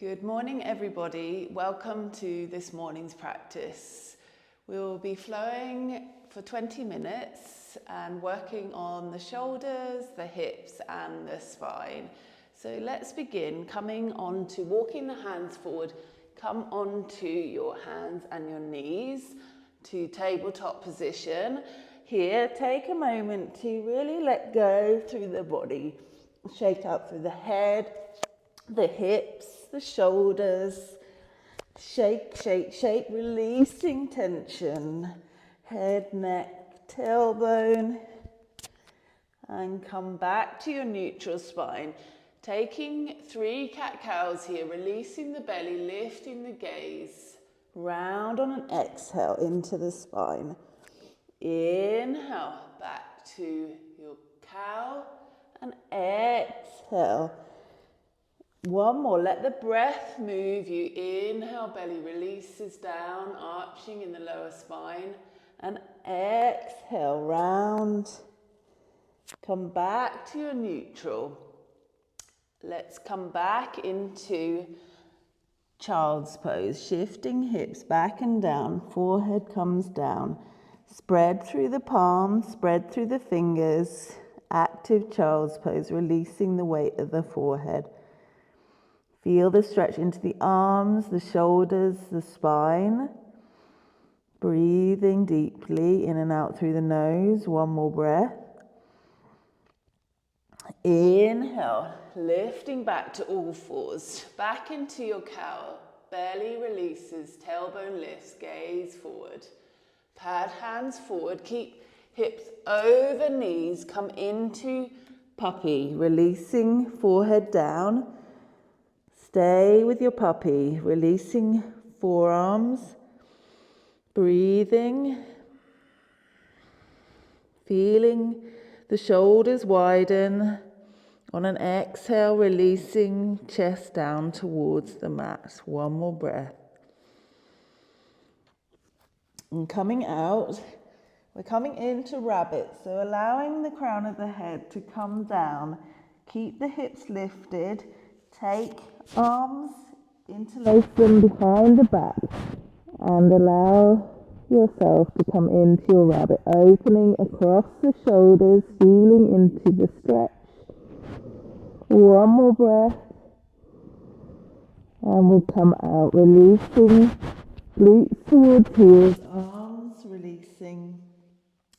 Good morning, everybody. Welcome to this morning's practice. We'll be flowing for 20 minutes and working on the shoulders, the hips and the spine. So let's begin coming on to walking the hands forward. Come onto your hands and your knees to tabletop position. Here, take a moment to really let go through the body. Shake out through the head, the hips, the shoulders. Shake, shake, shake, releasing tension. Head, neck, tailbone. And come back to your neutral spine. Taking 3 cat-cows here, releasing the belly, lifting the gaze. Round on an exhale into the spine. Inhale, back to your cow. And exhale. One more, let the breath move you. Inhale, belly releases down, arching in the lower spine. And exhale, round. Come back to your neutral. Let's come back into child's pose. Shifting hips back and down, forehead comes down. Spread through the palms, spread through the fingers. Active child's pose, releasing the weight of the forehead. Feel the stretch into the arms, the shoulders, the spine. Breathing deeply in and out through the nose. One more breath. Inhale, lifting back to all fours. Back into your cow. Belly releases, tailbone lifts, gaze forward. Pad hands forward, keep hips over knees. Come into puppy, releasing forehead down. Stay with your puppy, releasing forearms, breathing, feeling the shoulders widen. On an exhale, releasing chest down towards the mat. One more breath. And coming out, we're coming into rabbit, so allowing the crown of the head to come down. Keep the hips lifted. Take arms, interlace them behind the back and allow yourself to come into your rabbit, opening across the shoulders, feeling into the stretch. One more breath and we'll come out, releasing glutes towards heels, arms releasing,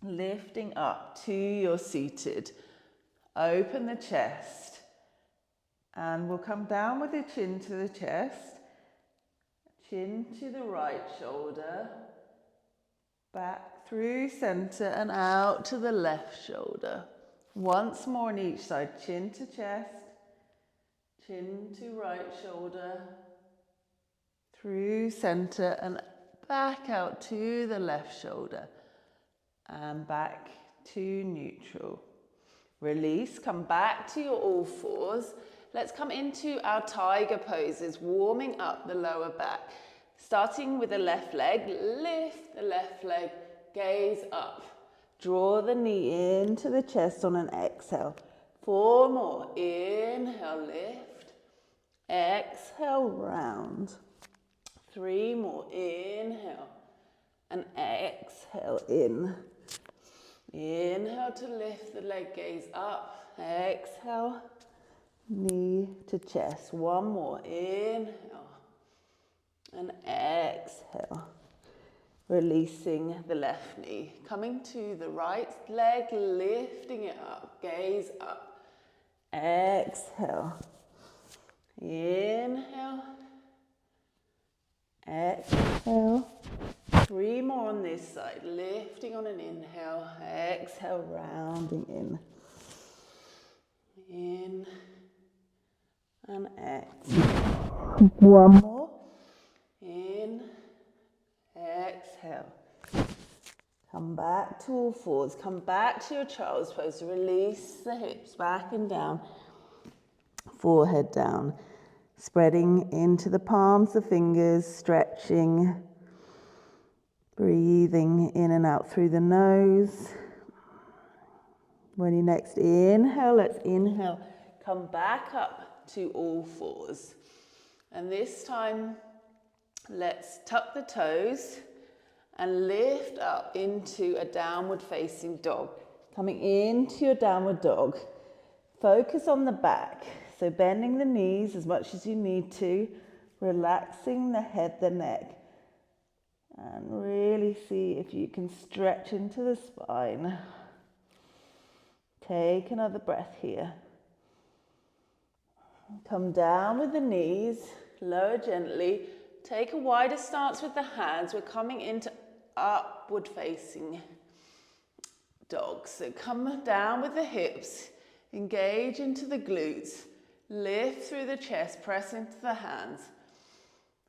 lifting up to your seated. Open the chest. And we'll come down with the chin to the chest, chin to the right shoulder, back through center and out to the left shoulder. Once more on each side, chin to chest, chin to right shoulder, through center and back out to the left shoulder and back to neutral. Release, come back to your all fours. Let's come into our tiger poses, warming up the lower back. Starting with the left leg, lift the left leg, gaze up. Draw the knee into the chest on an exhale. 4 more, inhale, lift. Exhale, round. 3 more, inhale. And exhale, in. Inhale to lift the leg, gaze up. Exhale. Knee to chest. 1 more. Inhale. And exhale. Releasing the left knee. Coming to the right leg, lifting it up. Gaze up. Exhale. Inhale. Exhale. 3 more on this side. Lifting on an inhale. Exhale, rounding in. In. And exhale. 1 more. In. Exhale. Come back to all fours. Come back to your child's pose. Release the hips back and down. Forehead down. Spreading into the palms, the fingers, stretching. Breathing in and out through the nose. When you next inhale, let's inhale. Come back up to all fours. And this time, let's tuck the toes and lift up into a downward facing dog. Coming into your downward dog. Focus on the back. So bending the knees as much as you need to, relaxing the head, the neck. And really see if you can stretch into the spine. Take another breath here. Come down with the knees, lower gently. Take a wider stance with the hands. We're coming into upward facing dog. So come down with the hips, engage into the glutes, lift through the chest, press into the hands.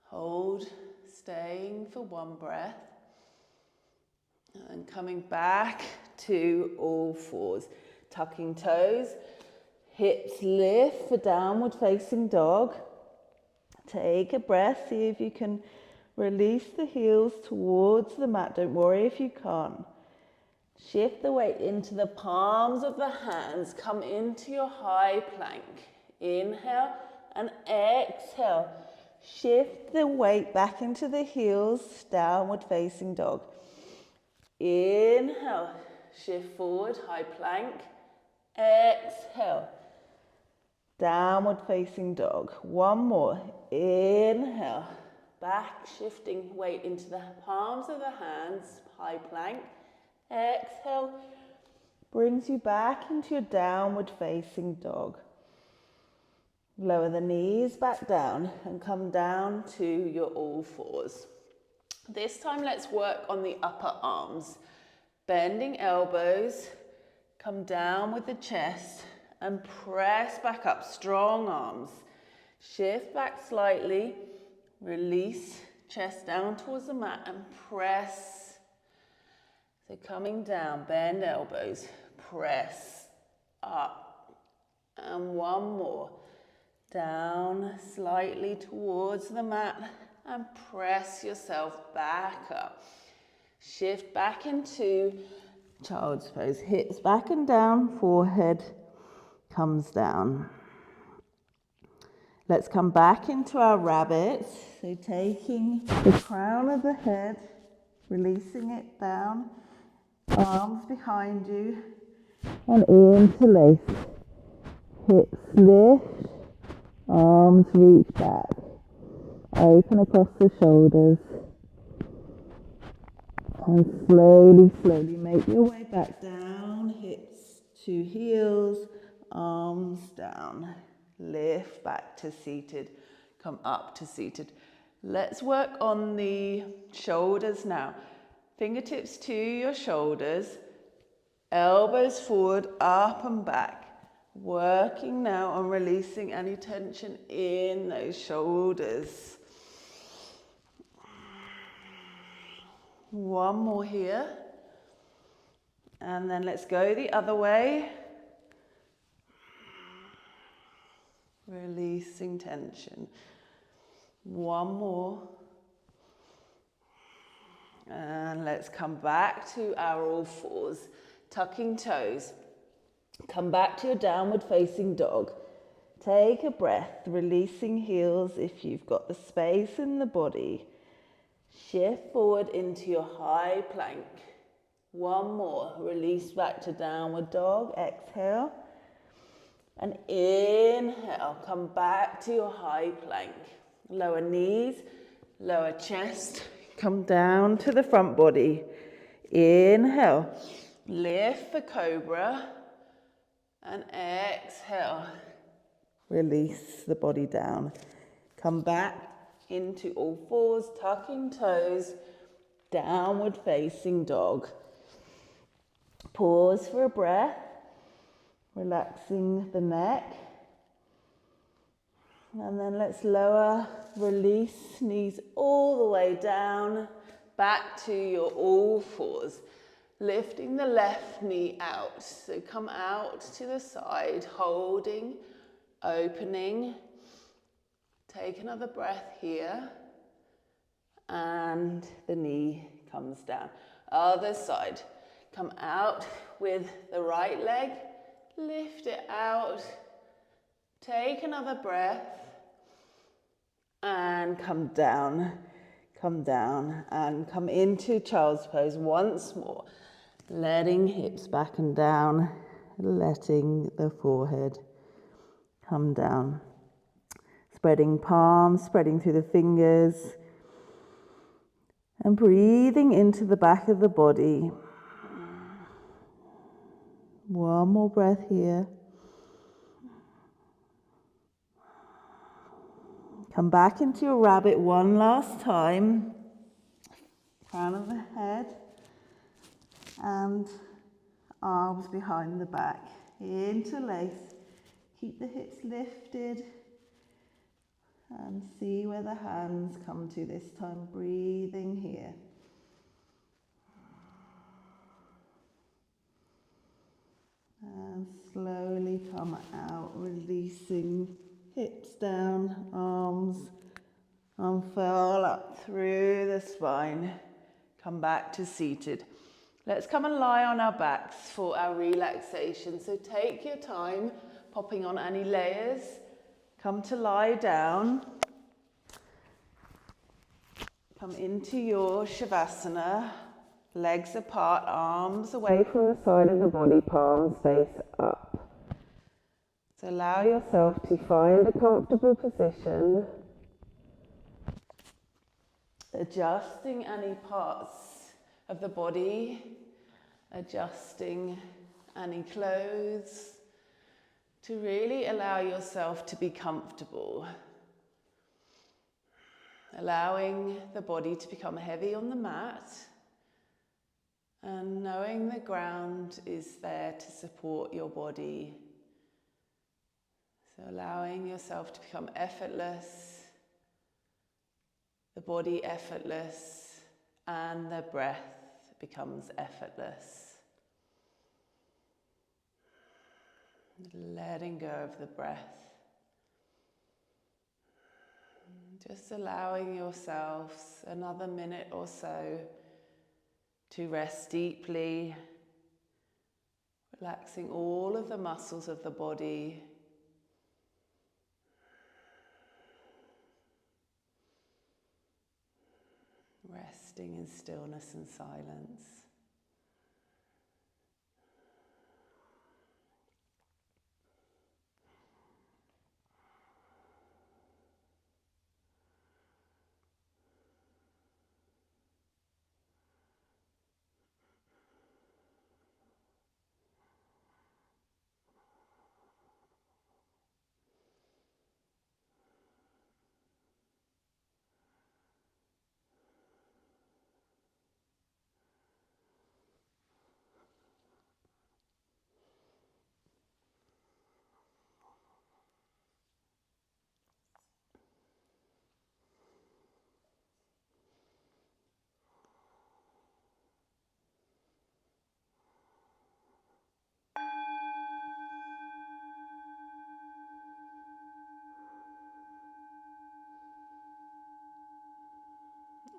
Hold, staying for one breath. And coming back to all fours. Tucking toes, hips lift for downward facing dog. Take a breath, see if you can release the heels towards the mat. Don't worry if you can't. Shift the weight into the palms of the hands. Come into your high plank. Inhale and exhale. Shift the weight back into the heels, downward facing dog. Inhale, shift forward, high plank. Exhale, downward facing dog. One more. Inhale, back, shifting weight into the palms of the hands, high plank. Exhale, brings you back into your downward facing dog. Lower the knees back down and come down to your all fours. This time let's work on the upper arms. Bending elbows, come down with the chest and press back up, strong arms. Shift back slightly, release chest down towards the mat and press. So coming down, bend elbows, press up. And one more. Down slightly towards the mat and press yourself back up. Shift back into child's pose. Hips back and down, forehead comes down. Let's come back into our rabbit. So taking the crown of the head, releasing it down, arms behind you, and interlace. Hips lift, arms reach back, open across the shoulders, and slowly make your way back down, hips to heels, arms down, lift back to seated, come up to seated. Let's work on the shoulders now. Fingertips to your shoulders, elbows forward, up and back. Working now on releasing any tension in those shoulders. One more here. And then let's go the other way. Releasing tension. One more. And let's come back to our all fours. Tucking toes. Come back to your downward facing dog. Take a breath, releasing heels if you've got the space in the body. Shift forward into your high plank. One more. Release back to downward dog. Exhale. And inhale. Come back to your high plank. Lower knees, lower chest. Come down to the front body. Inhale. Lift for cobra. And exhale. Release the body down. Come back into all fours, tucking toes, downward facing dog. Pause for a breath, relaxing the neck. And then let's lower, release, knees all the way down, back to your all fours. Lifting the left knee out. So come out to the side, holding, opening. Take another breath here. And the knee comes down. Other side. Come out with the right leg. Lift it out. Take another breath. and come down, and come into child's pose once more. Letting hips back and down, letting the forehead come down. Spreading palms, spreading through the fingers, and breathing into the back of the body. One more breath here. Come back into your rabbit one last time. Crown of the head and arms behind the back. Interlace. Keep the hips lifted and see where the hands come to this time. Breathing here. And slowly come out, releasing hips down, arms unfurl up through the spine. Come back to seated. Let's come and lie on our backs for our relaxation. So take your time popping on any layers. Come to lie down. Come into your Shavasana. Legs apart, arms away from the side of the body, palms face up. So allow yourself to find a comfortable position. Adjusting any parts of the body, adjusting any clothes, to really allow yourself to be comfortable. Allowing the body to become heavy on the mat, and knowing the ground is there to support your body. So allowing yourself to become effortless, the body effortless, and the breath becomes effortless. Letting go of the breath. Just allowing yourselves another minute or so to rest deeply, relaxing all of the muscles of the body. Resting in stillness and silence.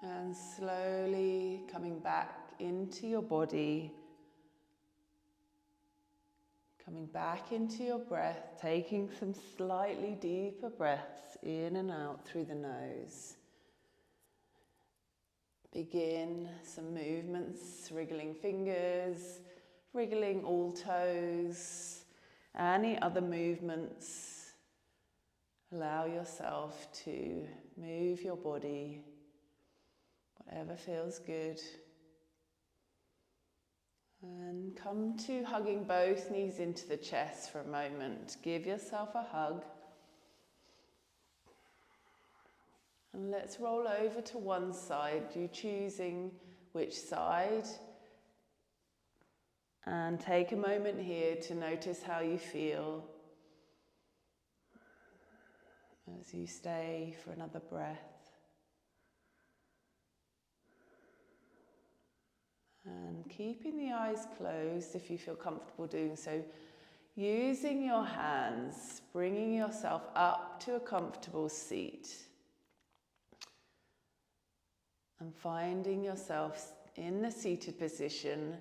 And slowly coming back into your body, coming back into your breath, taking some slightly deeper breaths in and out through the nose. Begin some movements, wriggling fingers, wriggling all toes, any other movements. Allow yourself to move your body, whatever feels good. And come to hugging both knees into the chest for a moment. Give yourself a hug. And let's roll over to one side, you choosing which side. And take a moment here to notice how you feel as you stay for another breath. And keeping the eyes closed if you feel comfortable doing so. Using your hands, bringing yourself up to a comfortable seat. And finding yourself in the seated position,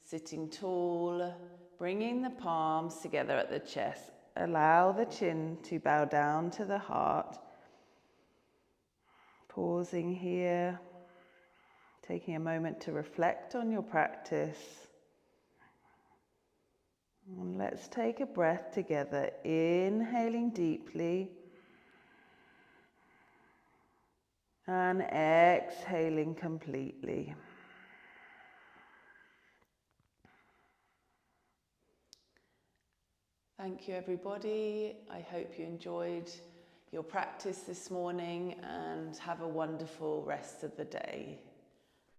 sitting tall, bringing the palms together at the chest. Allow the chin to bow down to the heart. Pausing here, taking a moment to reflect on your practice. And let's take a breath together, inhaling deeply and exhaling completely. Thank you, everybody. I hope you enjoyed your practice this morning and have a wonderful rest of the day.